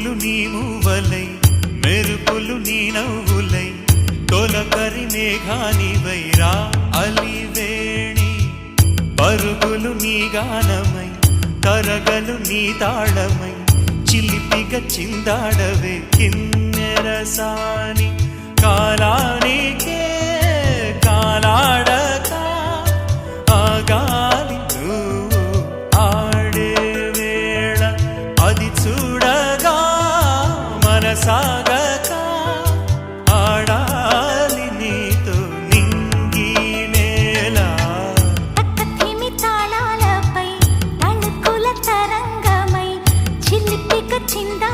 పువ్వులు నీ మూవలై మెరుపులు నీ నవ్వులై తొలకరి మేఘానివై రా అలివేణి పరుగులు నీ గానమై తరగలు నీ తాళమై చిలిపిగా చిందాడవే కిన్నెరసాని కాలానికే కాలాడక ఆగాలి నువ్వు ఆడే వేళ అది చూడగా మనసాగక ఆడాలి నీతో నింగి నేల తక్కతిమి తాళాలపై తళుకుల తరంగమై చిలిపిక చిందా